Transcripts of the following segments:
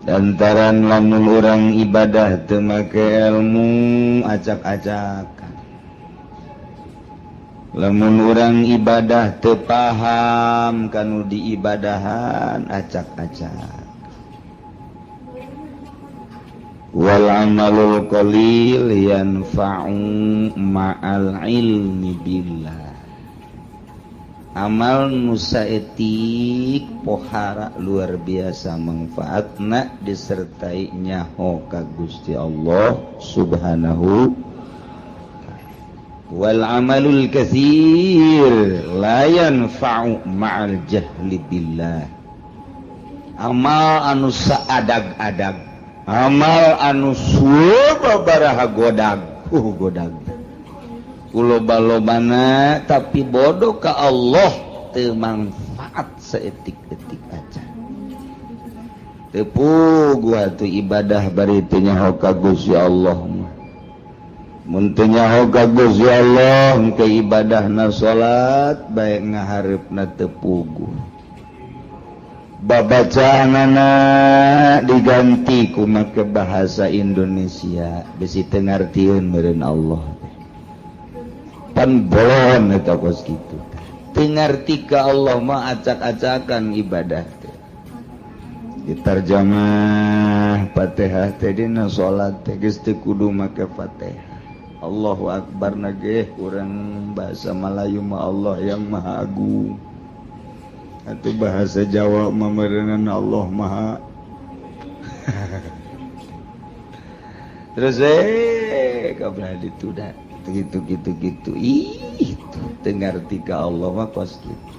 lantaran lamun urang ibadah teu make ilmu acak-acakan, lamun urang ibadah teu paham kanu diibadahan acak-acak. Wal amalul qalil yanfa'u ma'al ilmi billah. Amal nu saeutik pohara luar biasa manfaatna disertai nyaho ka Gusti Allah Subhanahu. Wal amalul katsir la yanfa'u ma'al jahli billah. Amal anu saadag-adag, amal anu sababaraha godag, godag loba-lobana tapi bodoh ka Allah teu manfaat saeutik-eutik aja. Teu puguh atuh ibadah bari teu nyaho ka Gusti Allah mah. Mun teu nyaho ka Gusti Allah engke ibadahna salat bae ngahareupna teu puguh. Babacaanana diganti ku make bahasa Indonesia bisi teu ngartieun meureun Allah. Pan bolon eta kos kitu. Teu ngarti ka Allah mah acak-acakan ibadah teh. Ditarjamah Fatihah teh dina salat teh geus teu kudu make Fatihah. Allahu Akbar na ge urang bahasa Melayu mah Allah yang Maha Agung. Atuh bahasa Jawa mah meureunna Allah Maha. Terus kabeh ditu da. Gitu itu tengarti ka Allah mah kos kitu.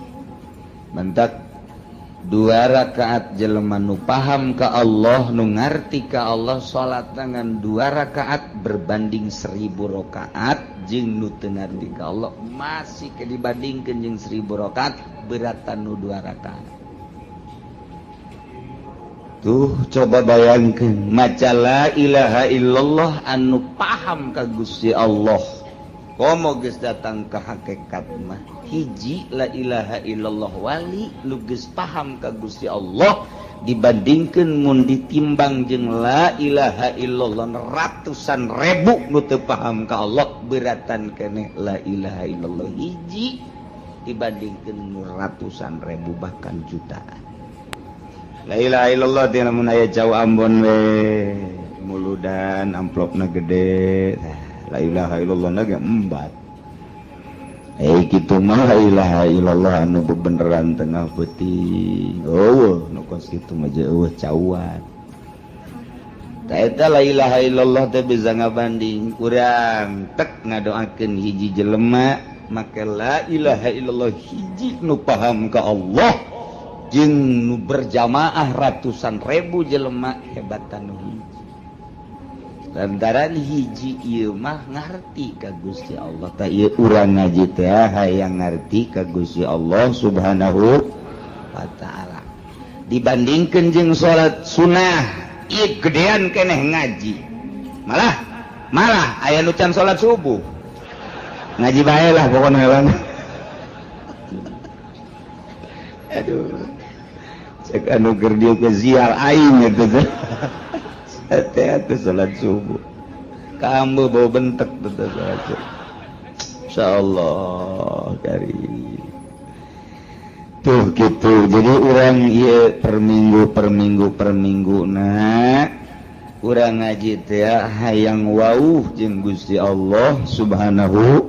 Mentak 2 rakaat jelema nu paham ka Allah nu ngarti ka Allah salat dengan 2 rakaat berbanding 1000 rakaat jeung nu teu ngarti ka Allah masih ke dibandingkeun jeung 1000 rakaat beratan nu 2 rakaat. Tuh coba bayangkeun maca la ilaha illallah anu paham ka Gusti Allah. Komo geus datang ka hakikat mah hiji la ilaha illallah wali lu geus paham ka Gusti Allah dibandingkeun mun ditimbang jeung la ilaha illallah ratusan ribu nu teu paham ka Allah beratan keneh la ilaha illallah hiji dibandingkeun ratusan ribu bahkan jutaan. La ilaha illallah teh lamun aya jauh Ambon we muludan amplopna gede. La ilaha illallah na ge embat. Kitu mah la ilaha illallah anu bebeneran tengah peuting. Eueuh nu kos kitu mah je eueuh cauan. Ta eta la ilaha illallah teh bisa ngabanding urang tek ngadoakeun hiji jelema make la ilaha illallah hiji nu paham ka Allah jeung nu berjamaah ratusan ribu jelema hebatan nu hiji. Lantaran hiji ieu mah ngarti ka Gusti Allah. Ta ieu urang ngaji teh hayang ngarti ka Gusti Allah Subhanahu wa taala. Dibandingkeun jeung salat sunah, ieu gedean keneh ngaji. Malah aya nu can salat subuh. Ngaji bae lah pokona heula. Aduh. Cek anu keur dieu ke ziar aing eta teh. Hati-hati salat subuh. Kamu bau bentek betul salat subuh. Insyaallah karim. Tuh gitu. Jadi orang ieu per minggu nah urang ngaji teh hayang wauh jeung Gusti Allah Subhanahu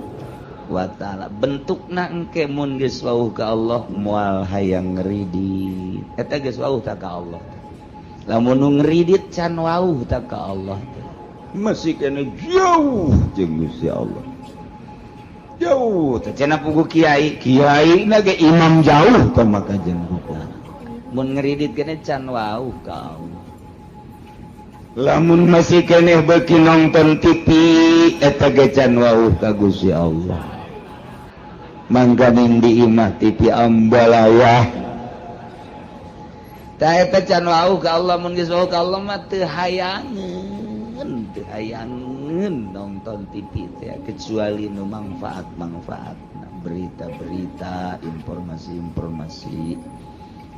wa taala. Bentukna engke mun geus wauh ka Allah moal hayang ngridit. Eta geus wauh ka Allah. Lamun nu ngridit can wauh ta ka Allah masih kena jauh jeung Gusti Allah. Jauh teh cenah pugu kiai na ge imam jauh teh maka jeung hukum. Mun ngridit kene can wauh ka Allah. Lamun masih kene beuki nonton TV eta ge can wauh ka Gusti Allah. Mangganing di imah TV ambalayah. Ta eta can wauh ka Allah mun geus wauh ka Allah mah teu hayangeun nonton TV teh kecuali nu manfaat-manfaatna berita-berita informasi-informasi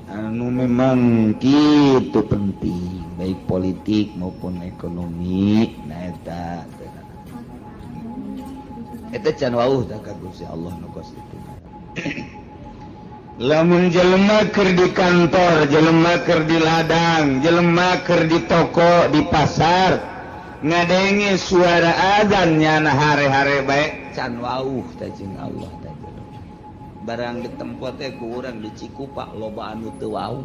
anu memang kitu penting baik politik maupun ekonomi nah eta can wauh tah ka Gusti Allah nu kos itu lamun jelema keur di kantor jelema keur di ladang jelema keur di toko di pasar ngadenge suara azan nyana hare-hare bae can wauh tah jeung Allah tah barang ditempat teh ku urang di Cikupa loba anu teu wauh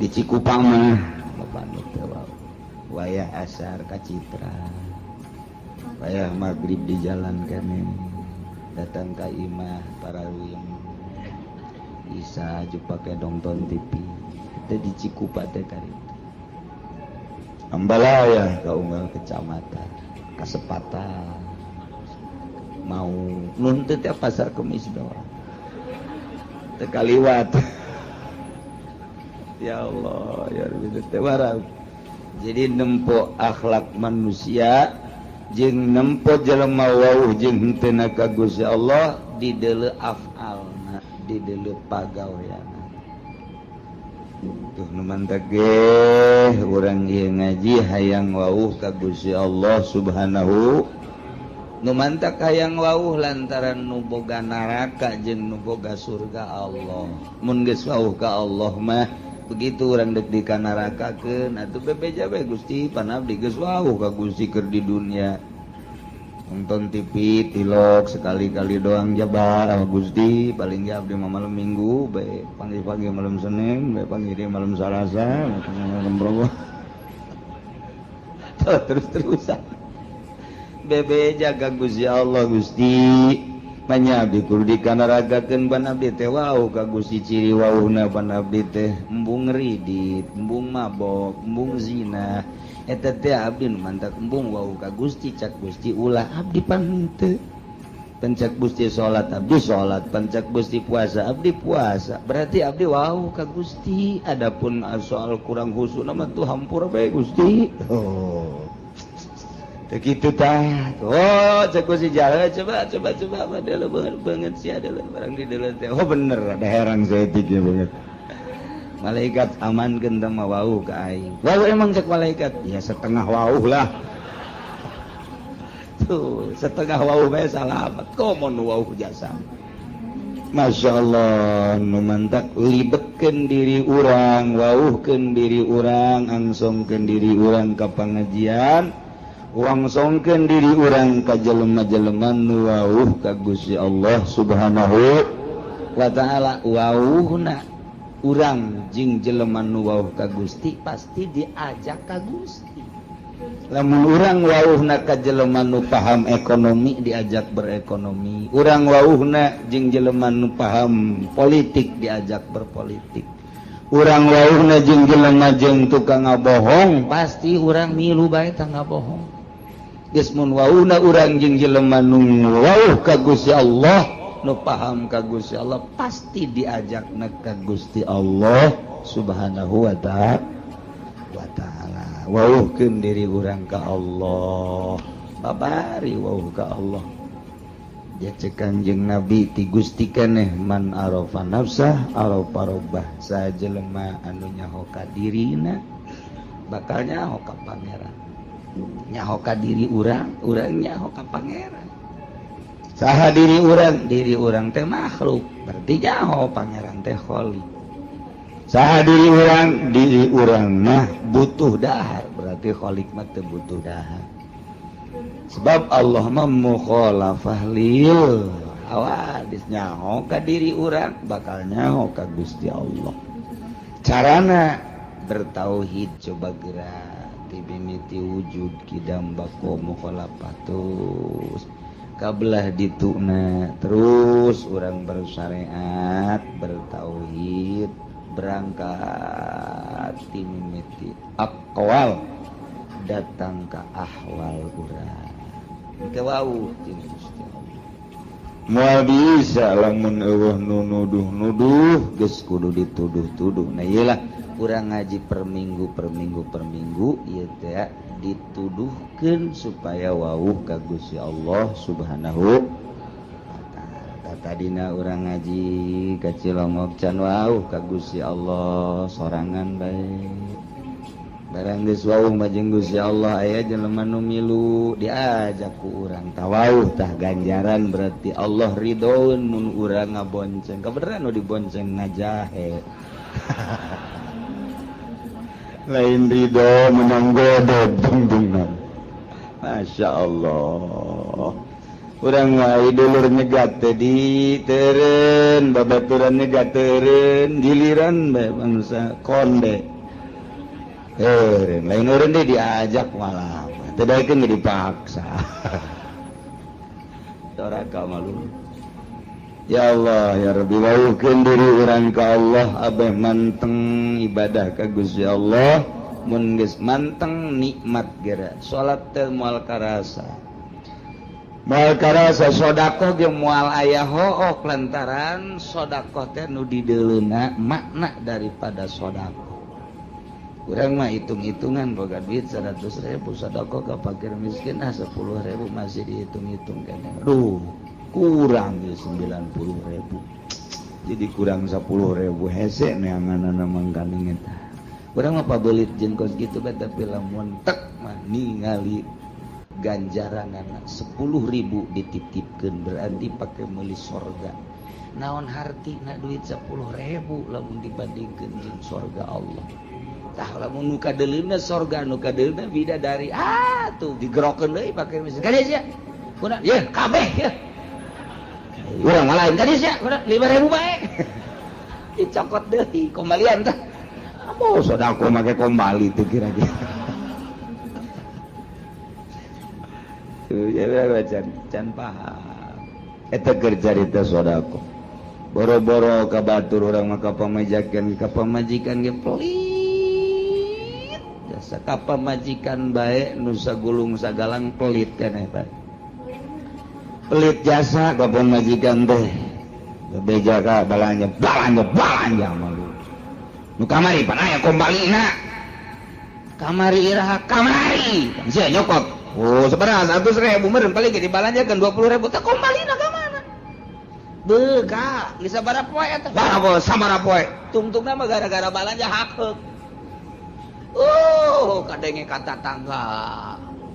di Cikupa mah loba anu teu wauh wayah asar ka Citra wayah magrib di jalan kene datang ka imah parawing Isa aju pake nonton TV teh di Cikupa teh kari Ambalaya ka unggal kecamatan Kasepatan mau nuntut ya pasar Kemis doang teu kaliwat ya Allah ya Rabbi teh warang jadi nempo akhlak manusia jeung nempo jelema wauh jeung henteu ka Gusti Allah di deuleu afalna di deuleu pagaweana tuh nu mantap ge urang ieu ngaji hayang wauh ka Gusti Allah Subhanahu nu mantap hayang wauh lantaran nu boga neraka jeung nu boga surga Allah mun geus wauh ka Allah mah begitu urang deuk di ka nerakakeun atuh bebeja bae Gusti panabdi geus wauh ka Gusti keur di dunia nonton TV tilok sekali-kali doang jabar sama Gusti paling ya abdi malam minggu bae pagi-pagi malam Senin bae pagi di malam Selasa malam Rabu terus-terusan bebe jaga Gusti Allah Gusti panyabdi kudu dikanaragakeun ban abdi teh wauh ka Gusti ciri wauhna ban abdi teh embung ridit embung mabok embung zina eta teh abdi nu mantap embung wauh ka Gusti cak Gusti ulah abdi pan henteu pencak Gusti salat abdi salat pencak Gusti puasa abdi puasa berarti abdi wauh ka Gusti adapun soal kurang khusyuk mah tuh hampura bae Gusti teh kitu tah cak Gusti jalan coba padahal banget sih ada barang di dalam teh bener ada herang saya tiga banget malaikat amankeun teh mah wauh ka aing wauh emang cek malaikat ya setengah wauh lah tuh setengah wauh bae salamet komo nu wauh jasa Masya Allah nu mantap libetkeun diri urang wauhkeun diri urang angsongkeun diri urang ka pangajian wangsongkeun diri urang ka jelema-jelema nu wauh ka Gusti Allah Subhanahu wa taala wauhna urang jeung jelema nu wauh ka Gusti pasti diajak ka Gusti lamun urang wauhna ka jelema nu paham ekonomi diajak berekonomi urang wauhna jeung jelema nu paham politik diajak berpolitik urang wauhna jeung jelema jeung tukang ngabohong pasti urang milu bae tah ngabohong geus mun wauhna urang jeung jelema nu wauh ka Gusti Allah nu paham ka Gusti Allah pasti diajakna ka Gusti Allah Subhanahu wa taala wauhkeun diri urang ka Allah babari wauh ka Allah dia cek Kanjeng Nabi ti Gusti keneh man arafa nafsah arafa rabbah sajelema anu nyaho ka dirina bakal nyaho ka pangeran nyaho ka diri urang nyaho ka pangeran saha diri urang teh makhluk berarti nyaho pangeran teh kholi saha diri urang mah butuh dahar berarti kholik mah teu butuh dahar sebab Allah mah mukhalafah lil hawadis nyaho ka diri urang bakal nyaho ka Gusti Allah carana bertauhid coba gerak tibimiti wujud kidam bako mukhalafatus kabelah dituna terus orang bersyariat bertauhid berangkat timimiti aqwal datang ke ahwal urang teu wauh jeung Gusti Allah moal bisa lamun eueuh nu nuduh geus kudu dituduh-tuduh nah ieu lah urang ngaji per minggu ieu teh dituduhkeun supaya wauh ka Gusti Allah Subhanahu wa taala tadina urang ngaji ka Cilongok can wauh ka Gusti Allah sorangan bae barang geus wauh mah jeung Gusti Allah aya jelema nu milu diajak ku urang tawauh tah ganjaran berarti Allah ridhoeun mun urang ngabonceng kabeneran nu dibonceng ngajahe lain ridho menang godog dungdungan Masya Allah urang wae dulur nyegat teh di teureun babaturan nyegat teureun giliran bae bangsa konde lain orang dia diajak malah tadaikeun ge dipaksa doraka malu ya Allah ya Rabbi wauhkeun diri urang ka Allah abeh manteng ibadah ka Gusti Allah mun geus manteng nikmat geura salat teh moal karasa sedekah ge moal aya hook lantaran sedekah teh nu dideuleuna makna daripada sedekah urang mah hitung-hitungan boga duit 100.000 sedekah ka fakir miskin 10.000 masih dihitung-hitung keneh. Aduh, kurang ge 90.000. Jadi kurang 10.000 hese neanganna mangkana eta. Urang mah pabelit jeung kos kitu bae tapi lamun tek mah ningali ganjaranana 10.000 dititipkeun berarti pake meuli sorga. Naon hartina duit 10.000 lamun dibandingkeun jeung sorga Allah. Tah lamun nu kadeuleuna sorga nu kadeuleuna bidadari tuh digerokeun deui pake mesin kadieu sia kunaon ye kabeh ye urang mah lain kadieu sia kunaon 5.000 bae dicokot deui kembalian tah amo sodako make kembali teh kira-kira ya can paham eta keur carita sodako boro-boro ka batur urang mah ka pamajikan ge pelit sakapa majikan baik nusa gulung sagalang pelit keneh bae pelit jasa kapan majikan teh bebeja ka balanja malu nu kamari pan aya kombalina kamari iraha kamari sia nyokot oh sabaraha 100.000 meureun paling ge dibalanjakeun 20.000 teh kombalina ka mana beuka geus sabaraha poe eta sabaraha poe tungtungna mah gara-gara balanja hakeuk kadenge kata tangga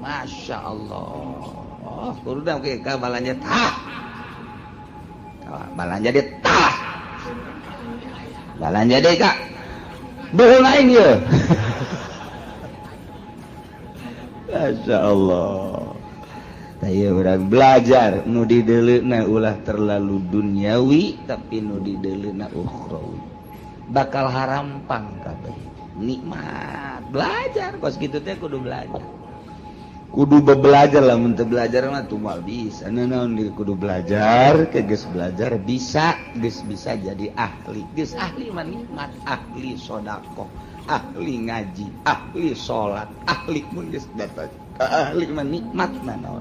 Masya Allah kudu ke balanja tah balanja deh tah balanja deh kak bohong lain ya Masya Allah saya orang belajar nu dideleuna ulah terlalu duniawi tapi nu dideleuna ukhrawi bakal harampang kabeh nikmat belajar kos gitu teh kudu belajar lah mun teu belajar mah tuh moal bisa naon kudu belajar ke geus belajar bisa geus bisa jadi ahli geus ahli mah nikmat ahli sedekah ahli ngaji ahli salat ahli mun geus dapat ahli mah nikmat naon